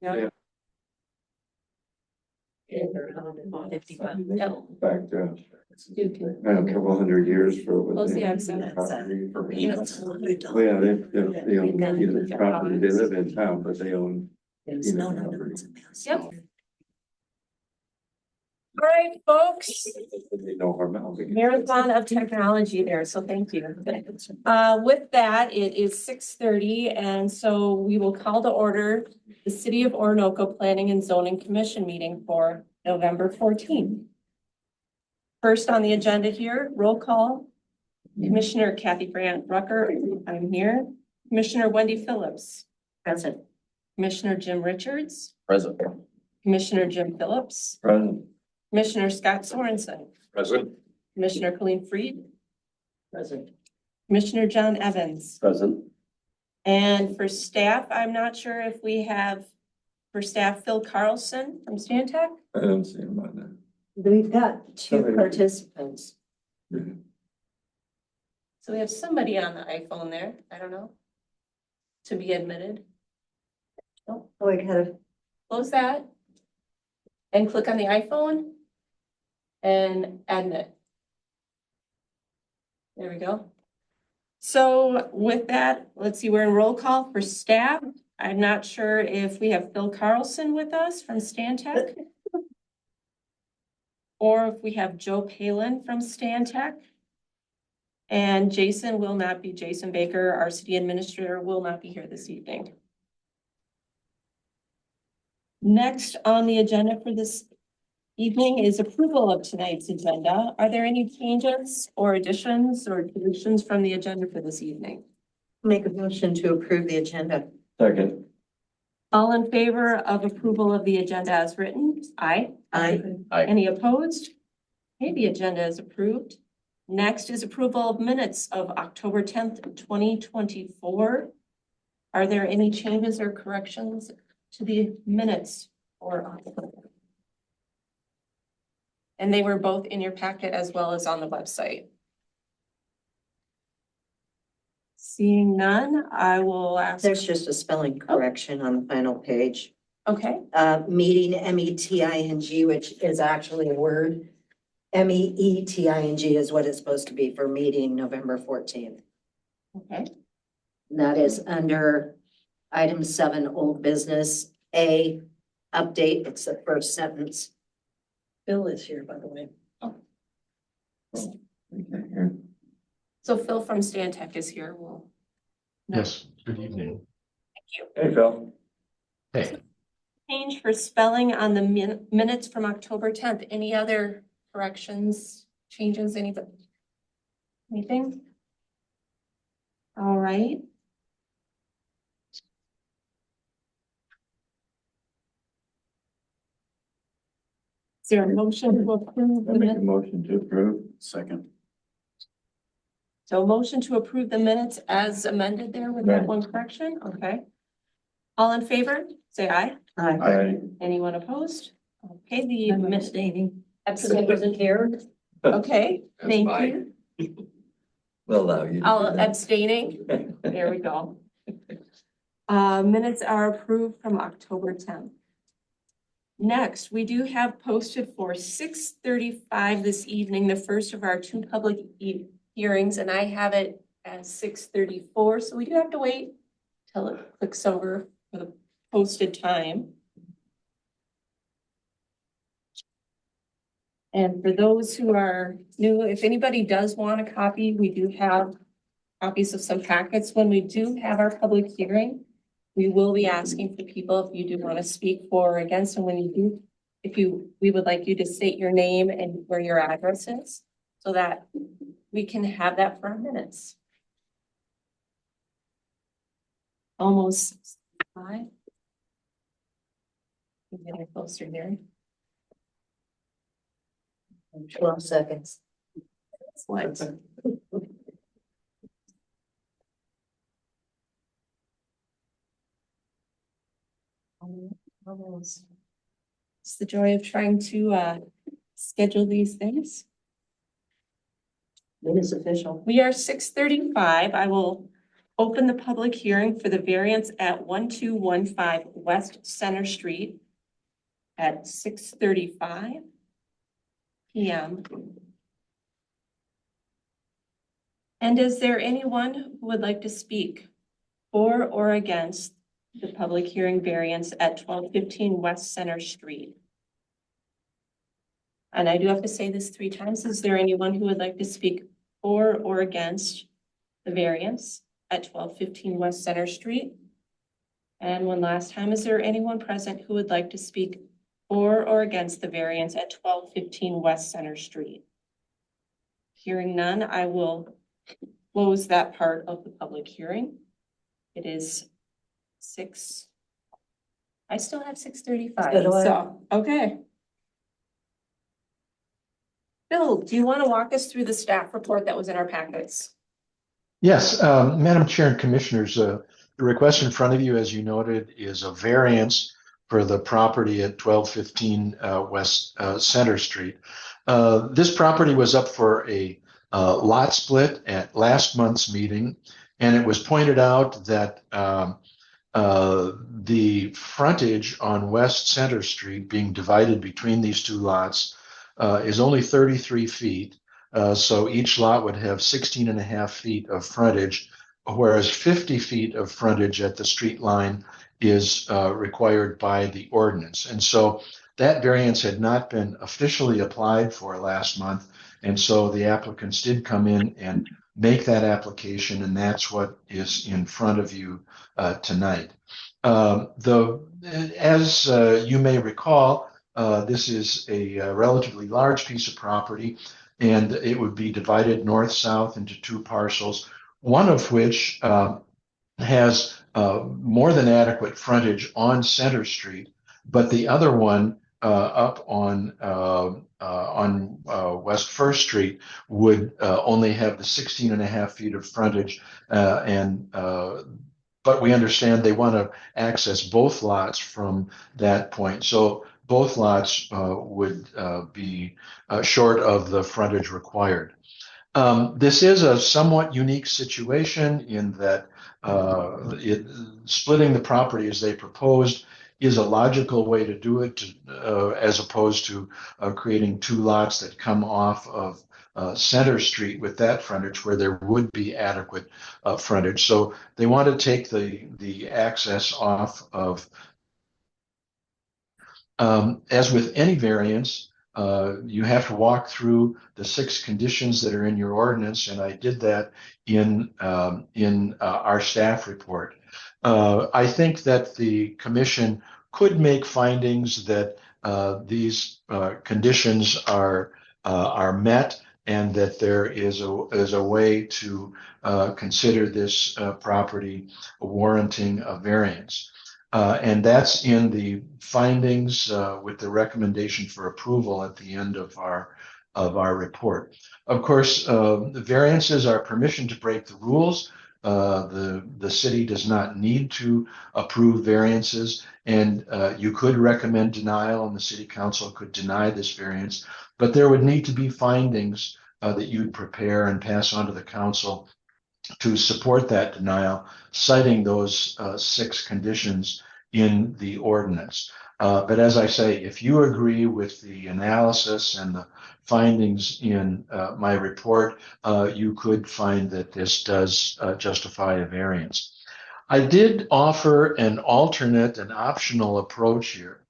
Yeah. Back to a couple hundred years for what Close they. the accent. Well, yeah, they own, the property, they live in town, but they own. Yep. All right, folks, They know Hormel. marathon of technology there, so thank you. With that, it is 6:30, and so we will call to order the City of Orinoco Planning and Zoning Commission meeting for November 14th. First on the agenda here, roll call. Commissioner Kathy Brandt Rucker, I'm here. Commissioner Wendy Phillips. Present. Commissioner Jim Richards. Present. Commissioner Jim Phillips. Present. Commissioner Scott Sorensen. Present. Commissioner Colleen Freed. Present. Commissioner John Evans. Present. And for staff, I'm not sure if we have for staff Phil Carlson from Stantec. I don't see him on there. We've got two Somebody- participants. So we have somebody on the iPhone there. I don't know. To be admitted. Oh, I gotta, Close that. And click on the iPhone. And admit. There we go. So with that, let's see, we're in roll call for staff. I'm not sure if we have Phil Carlson with us from Stantec. Or if we have Joe Palin from Stantec. And Jason will not be, Jason Baker, our city administrator, will not be here this evening. Next on the agenda for this evening is approval of tonight's agenda. Are there any changes or additions or deletions from the agenda for this evening? make a motion to approve the agenda. Second. All in favor of approval of the agenda as written? Aye. Aye. Any opposed? Okay, the agenda is approved. Next is approval of minutes of October 10th, 2024. Are there any changes or corrections to the minutes or October? And they were both in your packet as well as on the website. Seeing none, I will ask. There's just a spelling correction on the final page. Okay, Meeting, METING, which is actually a word. MEETING is what it's supposed to be for meeting November 14th. okay. That is under item 7, old business, A, update. It's the first sentence. Bill is here, by the way. So Phil from Stantec is here. We'll. Yes, good evening. Hey, Phil. Hey, Change for spelling on the minutes from October 10th. Any other corrections, changes, anything? All right. Is there a motion to approve the I make a minutes? motion to approve. Second. So a motion to approve the minutes as amended there with that Right. one correction? Okay. All in favor, say aye. Aye. Anyone opposed? Okay, the I'm minutes. abstaining. Abstain wasn't here. Okay, thank you. We'll allow you. All abstaining. There we go. Minutes are approved from October 10th. Next, we do have posted for 6:35 this evening, the first of our two public hearings, and I have it as 6:34, so we do have to wait till it clicks over for the posted time. And for those who are new, if anybody does want a copy, we do have copies of some packets. When we do have our public hearing, we will be asking for people if you do want to speak for or against, and when you do, we would like you to state your name and where your address is, so that we can have that for our minutes. Almost 5. We're getting closer here. 12 seconds. What? Almost. It's the joy of trying to schedule these things. It is official. We are 6:35. I will open the public hearing for the variance at 1215 West Center Street at 6:35 PM. And is there anyone who would like to speak for or against the public hearing variance at 1215 West Center Street? And I do have to say this 3 times. Is there anyone who would like to speak for or against the variance at 1215 West Center Street? And one last time, is there anyone present who would like to speak for or against the variance at 1215 West Center Street? Hearing none, I will close that part of the public hearing. It is 6. I still have 6:35, So do I. so, okay. Bill, do you want to walk us through the staff report that was in our packets? Yes, Madam Chair and Commissioners, the request in front of you, as you noted, is a variance for the property at 1215 West Center Street. This property was up for a lot split at last month's meeting, and it was pointed out that the frontage on West Center Street being divided between these 2 lots is only 33 feet. So each lot would have 16 and a half feet of frontage, whereas 50 feet of frontage at the street line is required by the ordinance. And so that variance had not been officially applied for last month. And so the applicants did come in and make that application, and that's what is in front of you tonight. As you may recall, this is a relatively large piece of property, and it would be divided north-south into 2 parcels, one of which has more than adequate frontage on Center Street, but the other one up on West First Street would only have the 16 and a half feet of frontage, but we understand they want to access both lots from that point. So both lots would be short of the frontage required. This is a somewhat unique situation in that splitting the property as they proposed is a logical way to do it, as opposed to creating 2 lots that come off of Center Street with that frontage where there would be adequate frontage. So they want to take the access off of. As with any variance, you have to walk through the 6 conditions that are in your ordinance, and I did that in our staff report. I think that the commission could make findings that these conditions are met, and that there is a way to consider this property warranting a variance. And that's in the findings with the recommendation for approval at the end of our report. Of course, the variances are permission to break the rules. The city does not need to approve variances, and you could recommend denial, and the city council could deny this variance, but there would need to be findings that you'd prepare and pass on to the council to support that denial, citing those 6 conditions in the ordinance. But as I say, if you agree with the analysis and the findings in my report, you could find that this does justify a variance. I did offer an alternate and optional approach here,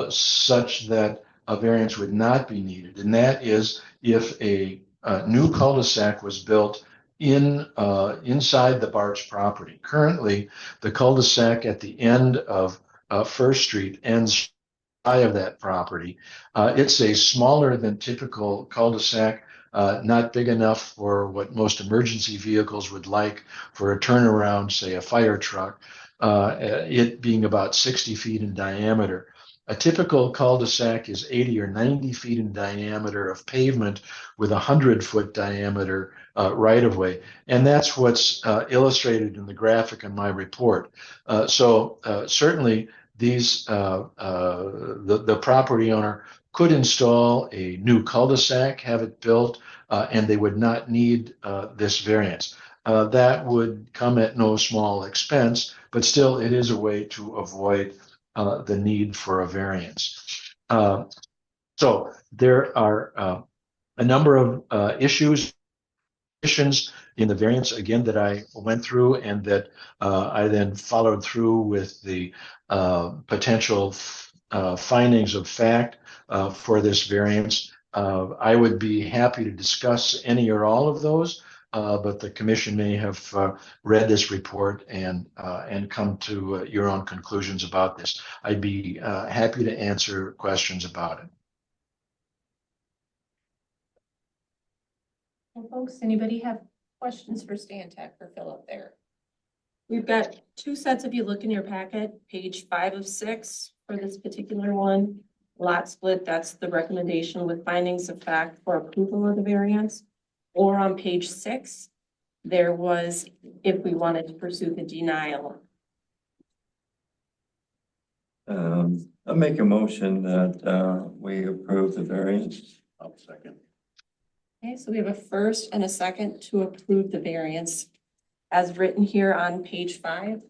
such that a variance would not be needed, and that is if a new cul-de-sac was built inside the Bartsch property. Currently, the cul-de-sac at the end of First Street ends shy of that property. It's a smaller than typical cul-de-sac, not big enough for what most emergency vehicles would like for a turnaround, say a fire truck, it being about 60 feet in diameter. A typical cul-de-sac is 80 or 90 feet in diameter of pavement with a 100-foot diameter right-of-way. And that's what's illustrated in the graphic in my report. So certainly the property owner could install a new cul-de-sac, have it built, and they would not need this variance. that would come at no small expense, but still it is a way to avoid the need for a variance. So there are a number of issues in the variance again that I went through and that I then followed through with the potential findings of fact for this variance. I would be happy to discuss any or all of those, but the commission may have read this report and come to your own conclusions about this. I'd be happy to answer questions about it. Well, folks, anybody have questions for Stantec or Philip there? We've got two sets of you look in your packet, page 5 of 6 for this particular one. Lot split, that's the recommendation with findings of fact for approval of the variance. Or on page 6, there was if we wanted to pursue the denial. I make a motion that we approve the variance. I'll second. Okay, so we have a first and a second to approve the variance as written here on page 5.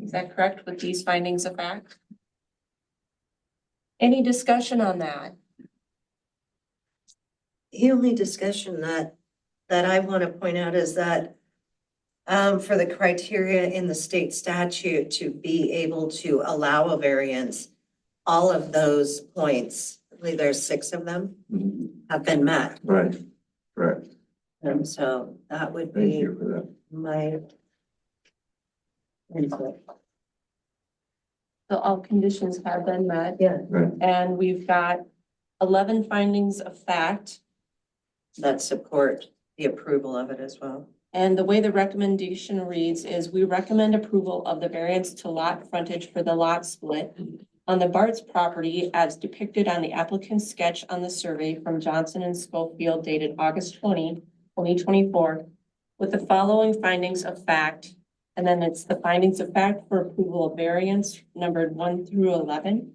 Is that correct with these findings of fact? Any discussion on that? The only discussion that I want to point out is that for the criteria in the state statute to be able to allow a variance, all of those points, I believe there's 6 of them, have been met. Right, correct. And so that would Thank be you for that. my input. So all conditions have been met. Yeah, Right. And we've got 11 findings of fact. that support the approval of it as well. And the way the recommendation reads is we recommend approval of the variance to lot frontage for the lot split on the Bart's property as depicted on the applicant's sketch on the survey from Johnson and Schofield dated August 20, 2024, with the following findings of fact. And then it's the findings of fact for approval of variance numbered 1 through 11.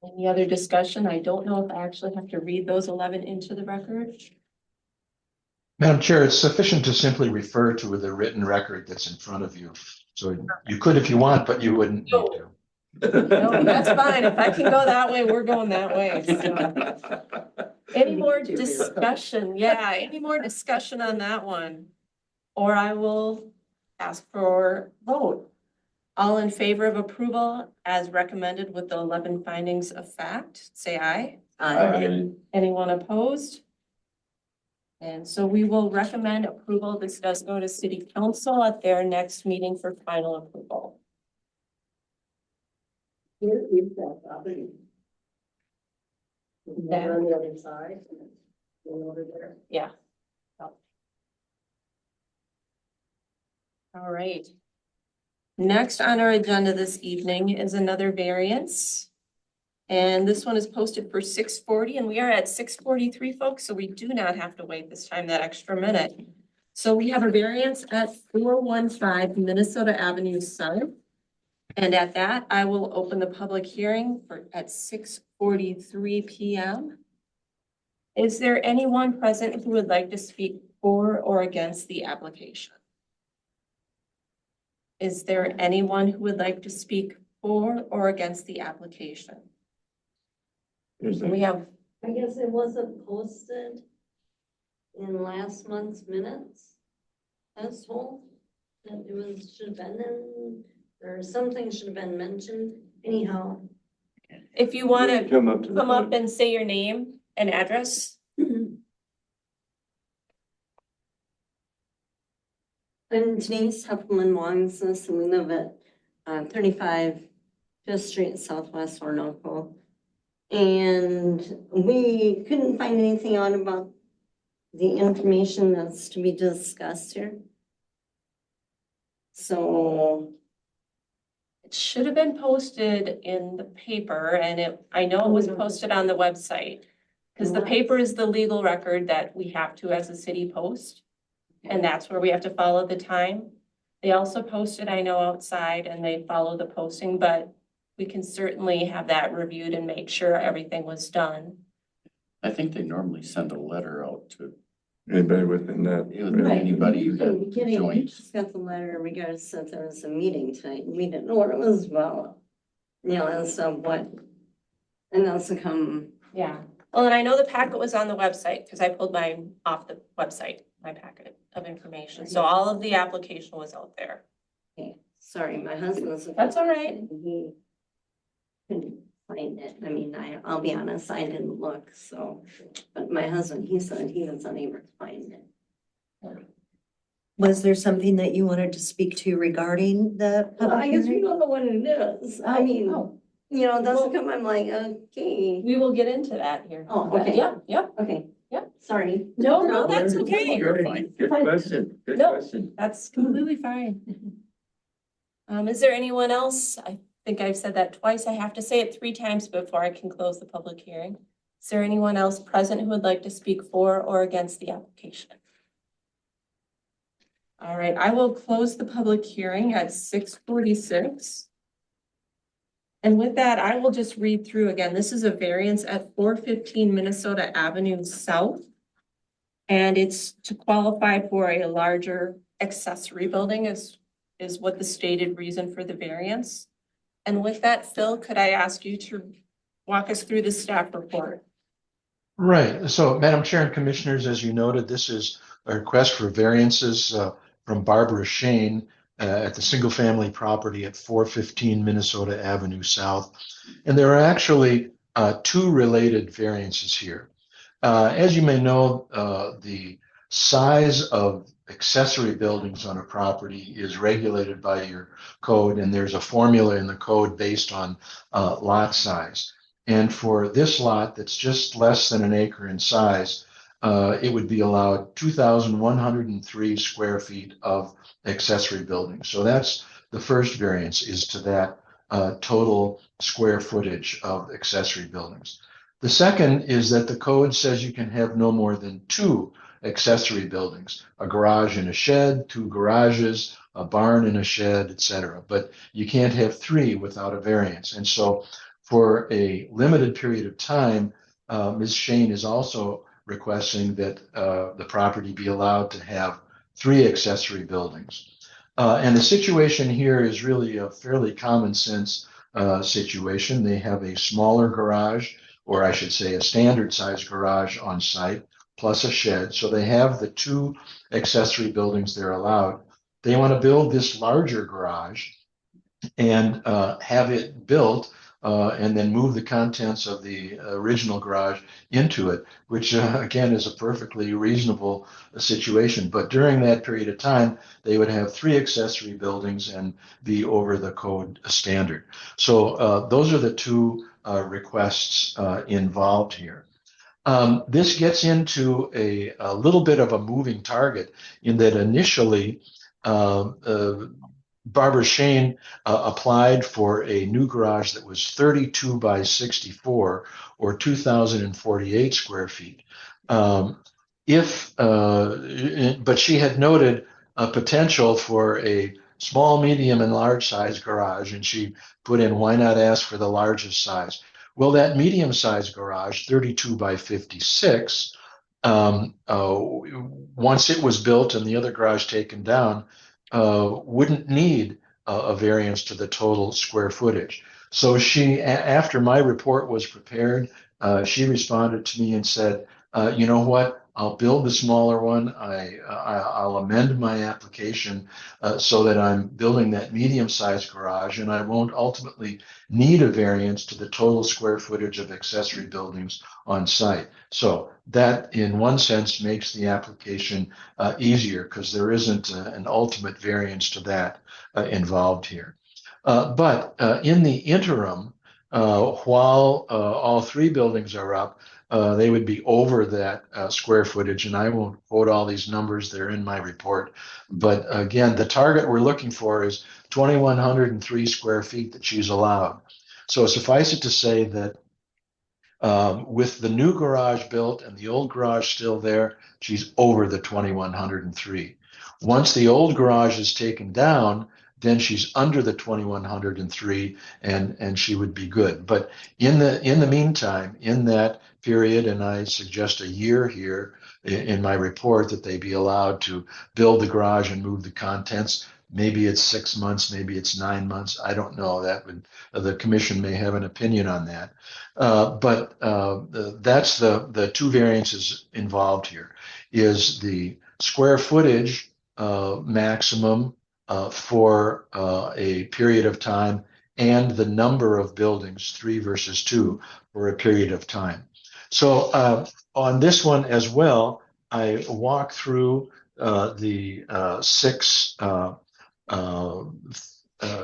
Any other discussion? I don't know if I actually have to read those 11 into the record. Madam Chair, it's sufficient to simply refer to the written record that's in front of you. So you could if you want, but you wouldn't need to. No, that's fine. If I can go that way, we're going that way. So. Any more discussion? Yeah, any more discussion on that one? Or I will ask for vote. All in favor of approval as recommended with the 11 findings of fact, say aye. Anyone opposed? And so we will recommend approval. This does go to City Council at their next meeting for final approval. Here is that property. That- On the other side. And over there. Yeah. All right. Next on our agenda this evening is another variance. And this one is posted for 6:40 and we are at 6:43, folks, so we do not have to wait this time that extra minute. So we have a variance at 415 Minnesota Avenue South. And at that, I will open the public hearing at 6:43 p.m. Is there anyone present who would like to speak for or against the application? Is there anyone who would like to speak for or against the application? We have, I guess it wasn't posted in last month's minutes. That's all. That it was, should have been in, or something should have been mentioned anyhow. if you want to Come up to the. come up and say your name and address. I'm Denise Huffman Wongsus, and we live at 35 Fifth Street, Southwest Orinoco. And we couldn't find anything out about the information that's to be discussed here. So It should have been posted in the paper and I know it was posted on the website. Because the paper is the legal record that we have to as a city post. And that's where we have to follow the time. They also posted, I know, outside and they follow the posting, but we can certainly have that reviewed and make sure everything was done. I think they normally send a letter out to Anybody within that. anybody In the that beginning, we joins. just got the letter in regards that there was a meeting tonight, and we didn't know what it was about. You know, and so what, and also come, Yeah, well, and I know the packet was on the website, because I pulled mine off the website, my packet of information, so all of the application was out there. okay, sorry, my husband's. That's all right. He couldn't find it, I mean, I'll be honest, I didn't look, so, but my husband, he said he was unable to find it. Was there something that you wanted to speak to regarding the Well, public I guess we hearing? don't know what it is, I mean, Oh, you know, it doesn't come, I'm like, okay, we will get into that here. Oh, okay. Yeah, yep, okay. Yep. Sorry. no, that's okay. You're fine. Good question, good No. question. That's completely fine. Is there anyone else? I think I've said that twice. I have to say it 3 times before I can close the public hearing. Is there anyone else present who would like to speak for or against the application? All right, I will close the public hearing at 6:46. And with that, I will just read through again. This is a variance at 415 Minnesota Avenue South. And it's to qualify for a larger accessory building is what the stated reason for the variance. And with that, Phil, could I ask you to walk us through the staff report? Right. So, Madam Chair and Commissioners, as you noted, this is a request for variances from Barbara Shane at the single-family property at 415 Minnesota Avenue South. And there are actually 2 related variances here. As you may know, the size of accessory buildings on a property is regulated by your code, and there's a formula in the code based on lot size. And for this lot that's just less than an acre in size, it would be allowed 2,103 square feet of accessory buildings. So that's the first variance, is to that total square footage of accessory buildings. The second is that the code says you can have no more than 2 accessory buildings, a garage and a shed, 2 garages, a barn and a shed, etc. But you can't have 3 without a variance. And so for a limited period of time, Ms. Shane is also requesting that the property be allowed to have 3 accessory buildings. And the situation here is really a fairly common sense situation. They have a smaller garage, or I should say a standard size garage on site, plus a shed. So they have the 2 accessory buildings they're allowed. They want to build this larger garage and have it built and then move the contents of the original garage into it, which again is a perfectly reasonable situation. But during that period of time, they would have 3 accessory buildings and be over the code standard. So those are the 2 requests involved here. This gets into a little bit of a moving target in that initially Barbara Shane applied for a new garage that was 32 by 64 or 2,048 square feet. But she had noted a potential for a small, medium, and large size garage, and she put in, why not ask for the largest size? Well, that medium sized garage, 32 by 56, once it was built and the other garage taken down, wouldn't need a variance to the total square footage. So she, after my report was prepared, she responded to me and said, you know what, I'll build the smaller one. I'll amend my application so that I'm building that medium-sized garage, and I won't ultimately need a variance to the total square footage of accessory buildings on site. So that, in one sense, makes the application easier because there isn't an ultimate variance to that involved here. But in the interim, while all 3 buildings are up, they would be over that square footage, and I won't quote all these numbers, they're in my report. But again, the target we're looking for is 2,103 square feet that she's allowed. So suffice it to say that with the new garage built and the old garage still there, she's over the 2,103. Once the old garage is taken down, then she's under the 2,103 and she would be good. But in the meantime, in that period, and I suggest a year here in my report that they be allowed to build the garage and move the contents. Maybe it's 6 months, maybe it's 9 months. I don't know. The commission may have an opinion on that. But that's the two variances involved here is the square footage maximum for a period of time and the number of buildings, 3 versus 2, for a period of time. So on this one as well, I walk through the 6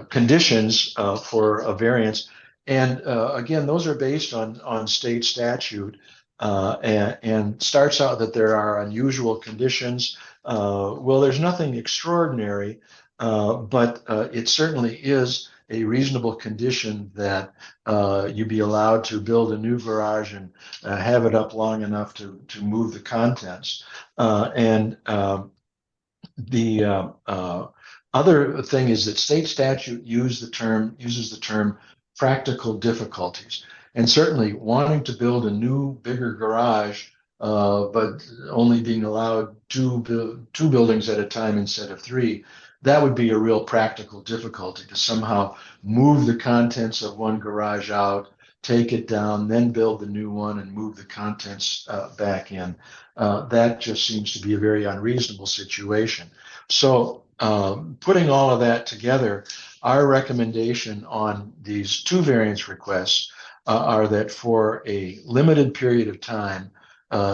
conditions for a variance. And again, those are based on state statute and starts out that there are unusual conditions. Well, there's nothing extraordinary, but it certainly is a reasonable condition that you be allowed to build a new garage and have it up long enough to move the contents. The other thing is that state statute uses the term practical difficulties. And certainly wanting to build a new, bigger garage, but only being allowed two buildings at a time instead of 3, that would be a real practical difficulty to somehow move the contents of one garage out, take it down, then build the new one and move the contents back in. That just seems to be a very unreasonable situation. So putting all of that together, our recommendation on these 2 variance requests are that for a limited period of time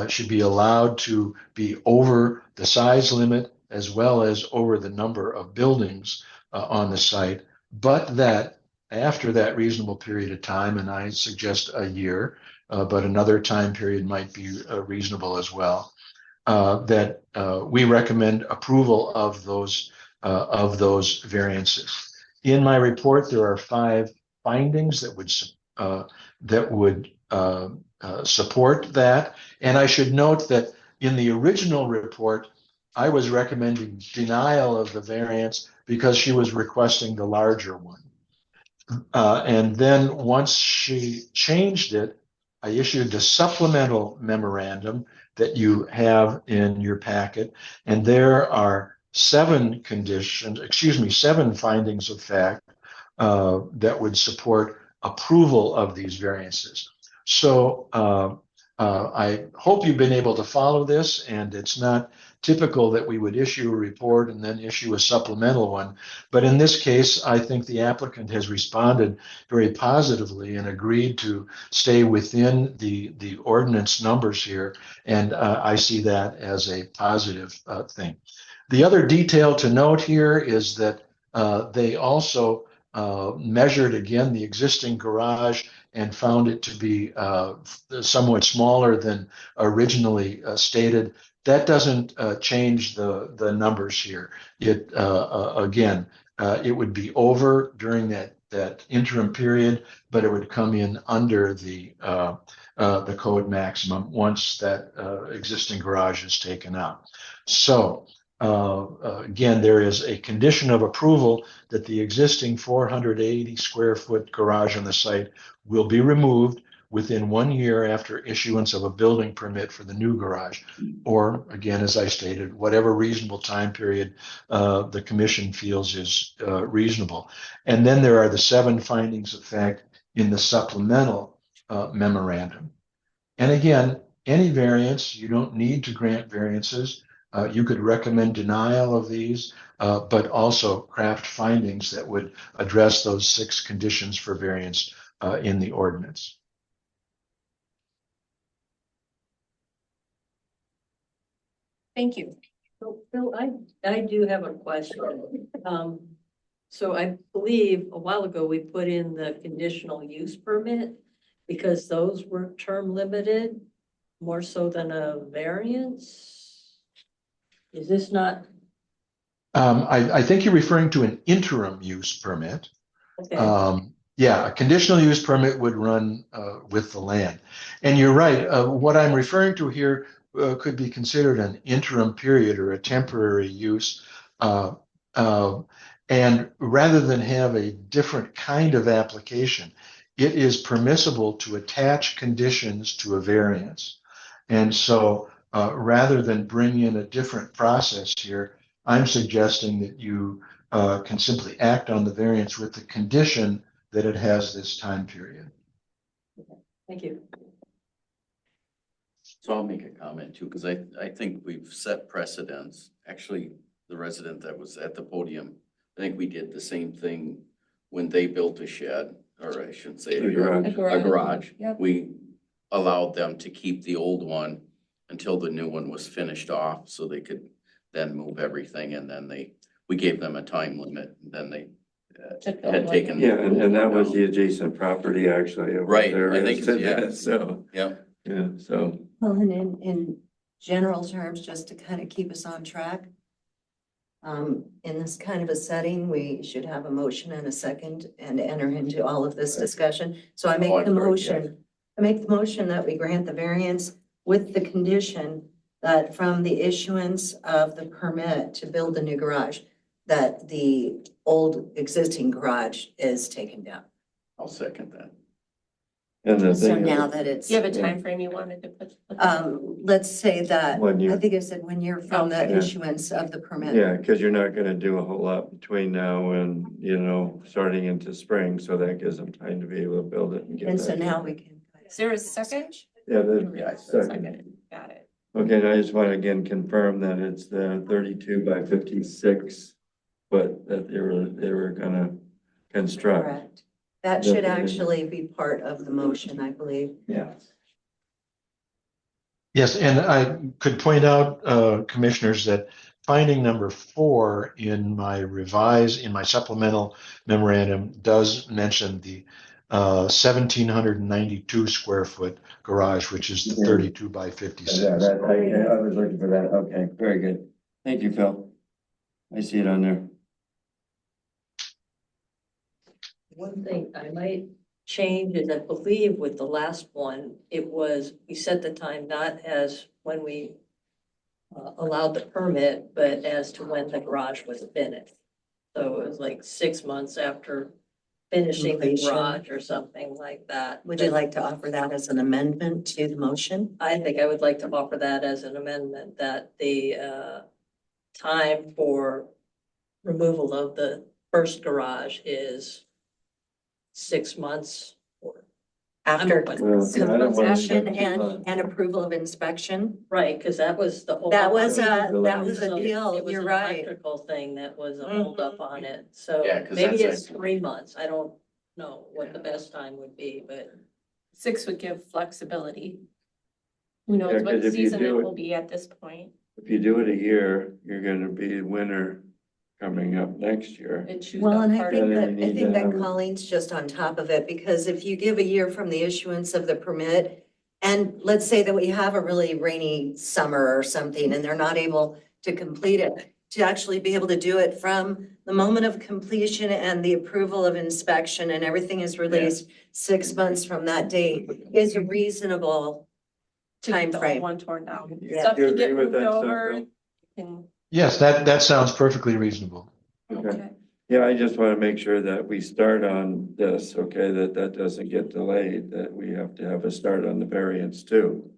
should be allowed to be over the size limit as well as over the number of buildings on the site, but that after that reasonable period of time, and I suggest a year, but another time period might be reasonable as well, that we recommend approval of those variances. In my report, there are 5 findings that would support that. And I should note that in the original report, I was recommending denial of the variance because she was requesting the larger one. And then once she changed it, I issued a supplemental memorandum that you have in your packet. And there are 7 findings of fact that would support approval of these variances. So I hope you've been able to follow this, and it's not typical that we would issue a report and then issue a supplemental one. But in this case, I think the applicant has responded very positively and agreed to stay within the ordinance numbers here. And I see that as a positive thing. The other detail to note here is that they also measured again the existing garage and found it to be somewhat smaller than originally stated. That doesn't change the numbers here. It again, it would be over during that interim period, but it would come in under the code maximum once that existing garage is taken out. So again, there is a condition of approval that the existing 480 square foot garage on the site will be removed within 1 year after issuance of a building permit for the new garage, or again, as I stated, whatever reasonable time period the commission feels is reasonable. And then there are the 7 findings of fact in the supplemental memorandum. And again, any variance, you don't need to grant variances. You could recommend denial of these, but also craft findings that would address those 6 conditions for variance in the ordinance. Thank you. So, Bill, I do have a question. So I believe a while ago we put in the conditional use permit because those were term limited more so than a variance. Is this not? I think you're referring to an interim use permit. Okay. Yeah, a conditional use permit would run with the land. And you're right, what I'm referring to here could be considered an interim period or a temporary use. And rather than have a different kind of application, it is permissible to attach conditions to a variance. And so rather than bring in a different process here, I'm suggesting that you can simply act on the variance with the condition that it has this time period. Thank you. So I'll make a comment too, because I think we've set precedents. Actually, the resident that was at the podium, I think we did the same thing when they built a shed, or I shouldn't say A a garage. garage. A garage. Yep. We allowed them to keep the old one until the new one was finished off, so they could then move everything, and then we gave them a time limit, and then they Took the had old taken. Yeah, and that was the adjacent property actually. of what Right, there I think is it's- to that, yeah. So, Yeah, yeah, so, Well, and in general terms, just to kind of keep us on track. In this kind of a setting, we should have a motion and a second and enter into all of this discussion. So I Oh, make I'm the sorry, motion, I make the motion that we grant the variance with the condition that from the issuance of the permit to build a new garage, that the old existing garage is taken down. I'll second that. and the So thing now is, that it's, Do you have a time frame you wanted to put? let's say that, 1 year. I think it said 1 year from the Okay. issuance of the permit. Yeah, because you're not gonna do a whole lot between now and, starting into spring, so that gives them time to be able to build it and get And that. so now we can. Is there a second? Yeah, Yeah, second. Got it. Okay, and I just want to again confirm that it's the 32 by 56 foot that they were gonna construct. Correct. That should actually be part of the motion, I believe. Yeah. Yes, and I could point out, commissioners, that finding number 4 in my supplemental memorandum does mention the 1,792 square foot garage, which is the 32 by 56. Yeah, I was looking for that. Okay, very good. Thank you, Phil. I see it on there. One thing I might change is I believe with the last one, we set the time not as when we allowed the permit, but as to when the garage was finished. So it was like 6 months after finishing the Completion. garage or something like that. Would you like to offer that as an amendment to the motion? I think I would like to offer that as an amendment, that the time for removal of the first garage is 6 months or, After I'm Well, I don't wanna completion get too and, much. and approval of inspection? right, because that was the whole. That was a, that that was a So deal, it was you're an right. Electrical thing that was a hold up on it, so Yeah, 'cause maybe that's it's 3 months, I don't know what the best time would be, but. 6 would give flexibility. Who knows Yeah, what 'cause if you season do it it- will be at this point. If you do it a year, you're gonna be winter coming up next year. It chews Well, up and I part think of Yeah, that, then you I need think to that have- Colleen's just on top of it, because if you give a year from the issuance of the permit, and let's say that we have a really rainy summer or something, and they're not able to complete it, to actually be able to do it from the moment of completion and the approval of inspection and everything is released 6 months from that date is a reasonable to get the old timeframe. one torn down. Yeah. Stuff You to agree get with moved that stuff, over. Phil? and- Yes, that sounds perfectly reasonable. Okay. Yeah, I just want to make sure that we start on this, okay, that doesn't get delayed, that we have to have a start on the variance too.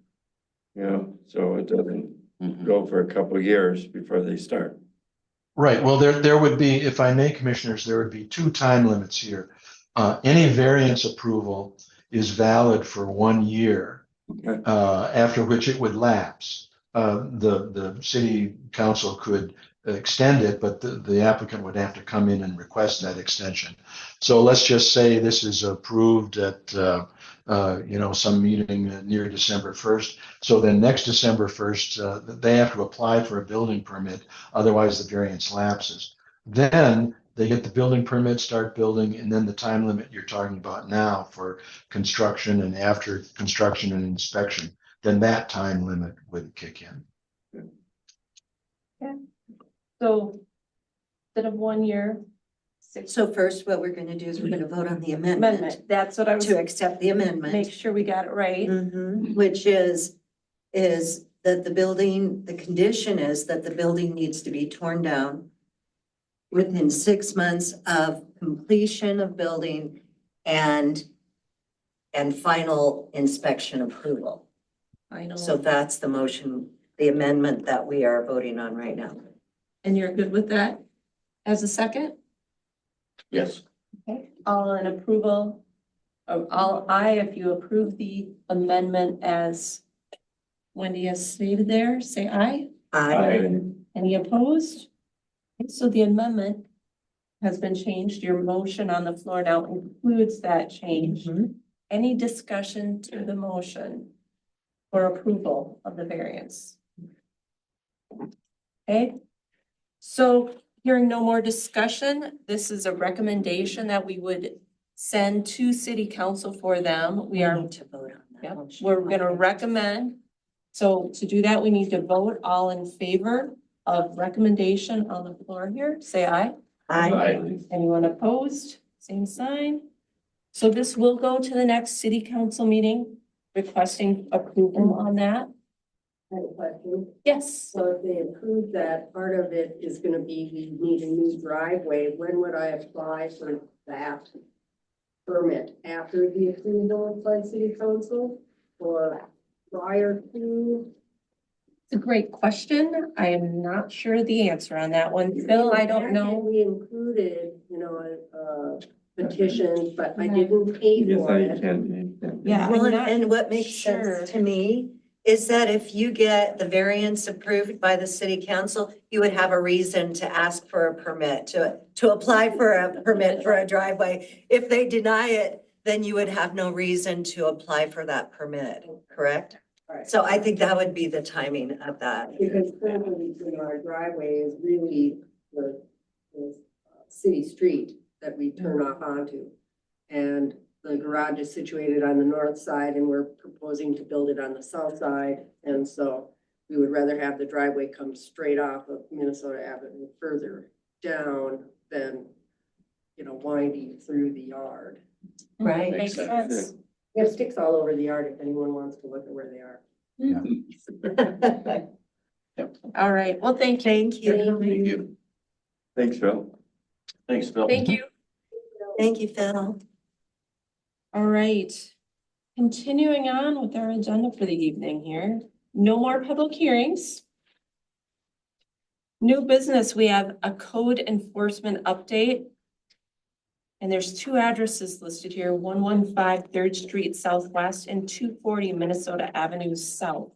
So it doesn't Mhm. go for a couple of years before they start. Right, well, there would be, if I may, commissioners, there would be 2 time limits here. Any variance approval is valid for 1 year, Okay. after which it would lapse. The city council could extend it, but the applicant would have to come in and request that extension. So let's just say this is approved at, some meeting near December 1st. So then next December 1st, they have to apply for a building permit, otherwise the variance lapses. Then they get the building permit, start building, and then the time limit you're talking about now for construction and after construction and inspection, then that time limit would kick in. So instead of 1 year, 6 So first, what we're gonna do is we're gonna vote on the amendment amendment. That's what I was, to accept the amendment. make sure we got it right. Which is that the condition is that the building needs to be torn down within 6 months of completion of building and final inspection approval. I know. So that's the motion, the amendment that we are voting on right now. And you're good with that as a second? Yes. Okay, all in approval, all aye, if you approve the amendment as Wendy has stated there, say aye. Any opposed? Okay, so the amendment has been changed. Your motion on the floor now includes that change. Any discussion to the motion for approval of the variance? Okay, so hearing no more discussion, this is a recommendation that we would send to city council for them. We are, need to vote on that. yep, motion. we're gonna recommend. So to do that, we need to vote all in favor of recommendation on the floor here. Say aye. Aye. Anyone opposed? Same sign. So this will go to the next city council meeting requesting approval on that. I have a question. Yes. So if they approve that, part of it is gonna be, we need a new driveway. When would I apply for that permit? After the approval by city council or prior to? It's a great question. I am not sure the answer on that one. Phil, I don't know. We included, a petition, but I didn't pay Yes, for I it. can. Yeah. Well, I'm not and what makes sure. sense to me is that if you get the variance approved by the city council, you would have a reason to ask for a permit, to apply for a permit for a driveway. If they deny it, then you would have no reason to apply for that permit, correct? Right. So I think that would be the timing of that. Because currently, our driveway is really the city street that we turn off onto. And the garage is situated on the north side and we're proposing to build it on the south side. And so we would rather have the driveway come straight off of Minnesota Avenue further down than, winding through the yard. Right. Makes sense. We have sticks all over the yard if anyone wants to look at where they are. All right. Well, thank you. Thank you. Thank you. Thanks, Phil. Thanks, Phil. Thank you. Thank you, Phil. All right. Continuing on with our agenda for the evening here. No more public hearings. New business, we have a code enforcement update. And there's two addresses listed here, 115 3rd Street Southwest and 240 Minnesota Avenue South.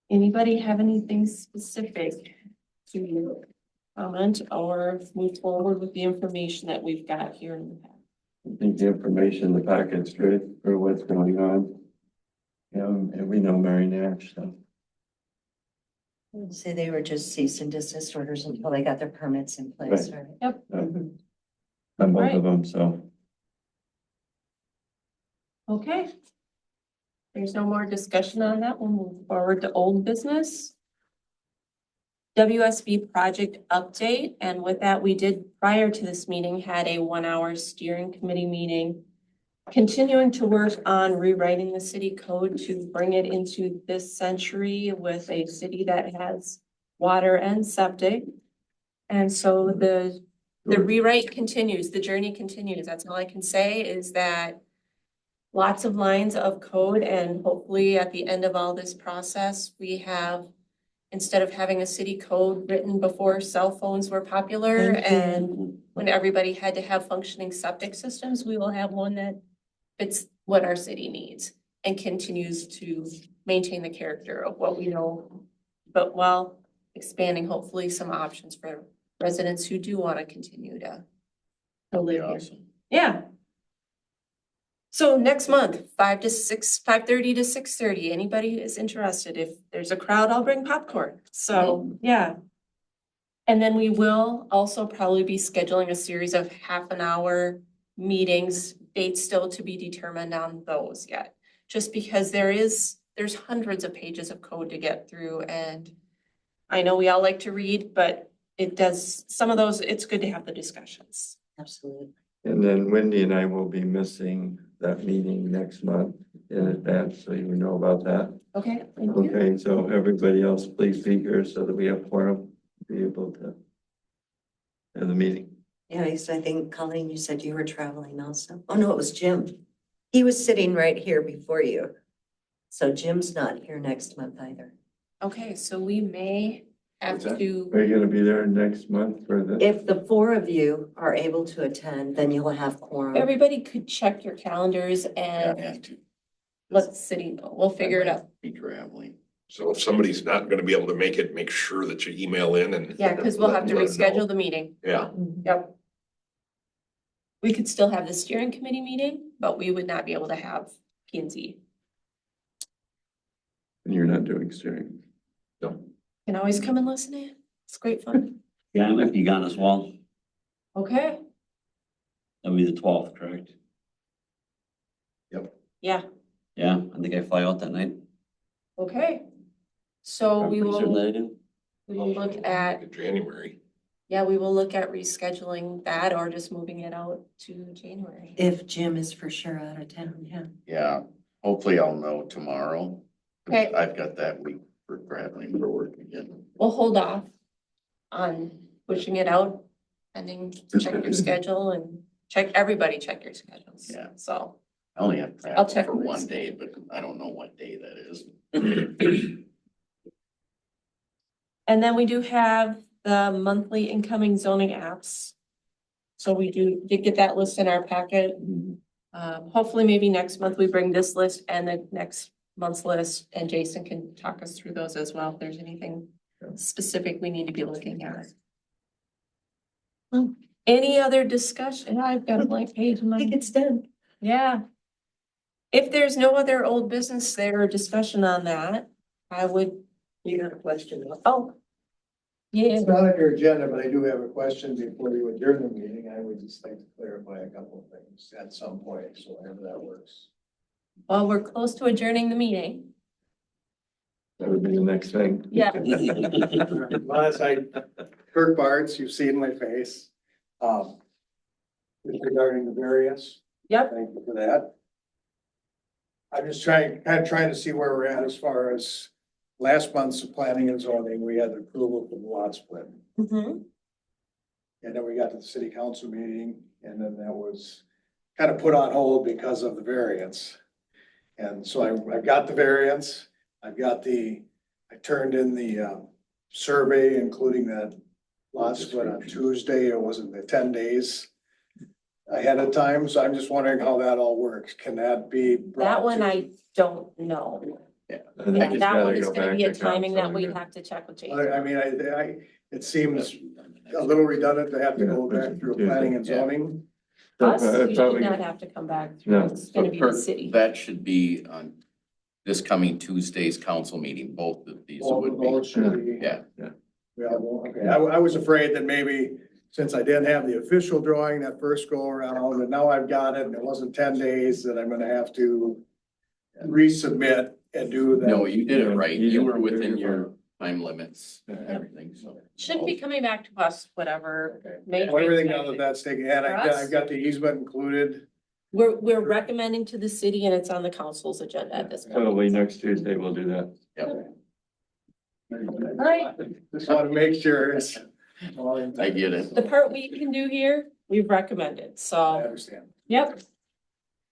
Anybody have anything specific to comment or move forward with the information that we've got here in the past? I think the information in the packet's good for what's going on. And we know Mary Nash, so. Say they were just cease and desist orders until they got their permits in place, right? Yep. On both Right. of them, so. Okay. There's no more discussion on that. We'll move forward to old business. WSB project update, and with that, we did prior to this meeting had a 1-hour steering committee meeting. Continuing to work on rewriting the city code to bring it into this century with a city that has water and septic. And so the rewrite continues, the journey continues. That's all I can say is that lots of lines of code, and hopefully at the end of all this process, we have, instead of having a city code written before cell phones were popular Thank you. and when everybody had to have functioning septic systems, we will have one that fits what our city needs and continues to maintain the character of what we know, but while expanding hopefully some options for residents who do want to continue to live here. Awesome. Yeah. So next month, 5:30 to 6:30, anybody who is interested, if there's a crowd, I'll bring popcorn. So, yeah. And then we will also probably be scheduling a series of half-an-hour meetings, dates still to be determined on those yet. Just because there's hundreds of pages of code to get through, and I know we all like to read, but some of those, it's good to have the discussions. Absolutely. And then Wendy and I will be missing that meeting next month in advance, so you know about that. Okay, thank you. Okay, so everybody else, please be here so that we have quorum, to be able to have the meeting. Yeah, because I think Colleen, you said you were traveling also. Oh, no, it was Jim. He was sitting right here before you. So Jim's not here next month either. Okay, so we may have What's that? to, Are you gonna be there next month for the? If the four of you are able to attend, then you'll have quorum. everybody could check your calendars Yeah, I and have to. let the city know. We'll figure it out. Be traveling. So if somebody's not gonna be able to make it, make sure that you email in and. Yeah, because we'll have to let them know. reschedule the meeting. Yeah, Yep. We could still have the steering committee meeting, but we would not be able to have P and Z. And you're not doing steering. Can always come and listen in. It's great fun. Yeah, I might be gone as well. Okay, That'll be the 12th, correct? yeah, Yeah, I think I fly out that night. okay. So we Pretty certain that will, I do. we will look at, in January. yeah, we will look at rescheduling that or just moving it out to January. If Jim is for sure out of town, yeah. Yeah, hopefully I'll know tomorrow. Okay. I've got that week for traveling for work again. We'll hold off on pushing it out, pending, check your schedule and check your schedules. Yeah. So, I only have I'll travel check for with- one day, but I don't know what day that is. and then we do have the monthly incoming zoning apps. So we did get that list in our packet. Hopefully maybe next month we bring this list and the next month's list and Jason can talk us through those as well, if there's anything specific we need to be looking at. Any other discussion? I've got a blank page in I think my, it's done. yeah. If there's no other old business there or discussion on that, I would, You got a question? oh. Yeah, It's not on your agenda, but I do have a question before you adjourn the meeting. I would just like to clarify a couple of things at some point, so however that works. well, we're close to adjourning the meeting. That would be the next thing. Yeah. Last Kirk Bartz, you've seen my face. Regarding the variance. Yep. Thank you for that. I'm just kind of trying to see where we're at as far as last month's planning and zoning, we had the approval for the lot split. Mhm. And then we got to the city council meeting, and then that was kind of put on hold because of the variance. And so I got the variance, I turned in the survey, including that lot split on Tuesday, it wasn't the 10 days ahead of time, so I'm just wondering how that all works. Can that be brought That one to- I don't know. I think Yeah, it's that gotta one is go gonna back be a to timing that council we'd again. have to check with Jason. I mean, it seems a little redundant to have to go back through planning and zoning. Us, So, you probably- should not have to come back No. through, it's gonna be the Kurt, city. That should be on this coming Tuesday's council meeting, both of these would All be. should be- Yeah, Yeah, well, okay, I was afraid that maybe since I didn't have the official drawing that first go around, and now I've got it and it wasn't 10 days, that I'm gonna have to resubmit and do that. no, you did it right. You You did were it within very your well. time limits and everything, so. Shouldn't be coming back to us, whatever. May Well, everything now 3rd. that that's taken, and For us? I've got the easement included. We're recommending to the city and it's on the council's agenda at this point. Probably next Tuesday we'll do that. Yep, Right. Just wanna make sure it's. I get it. The part we can do here, we've recommended, I so, understand. yep.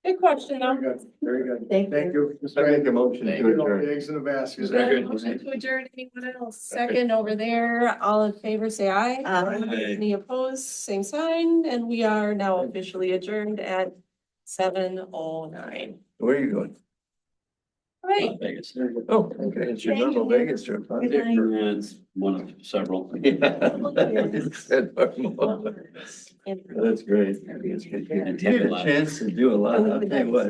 Good question though. Very good, very good. Thank Thank you. I make a motion Thank to You know, adjourn. the eggs in the basket. Motion to adjourn, anyone else? Second over there, all in favor, say aye. Any opposed, same sign, and we are now officially adjourned at 7:09. Where are you going? Right. Vegas. Oh, okay, it's your normal Vegas trip, huh? Yeah, it's one of several. Yeah. Said normal. That's great. You get a chance to do a lot, I'll tell you what.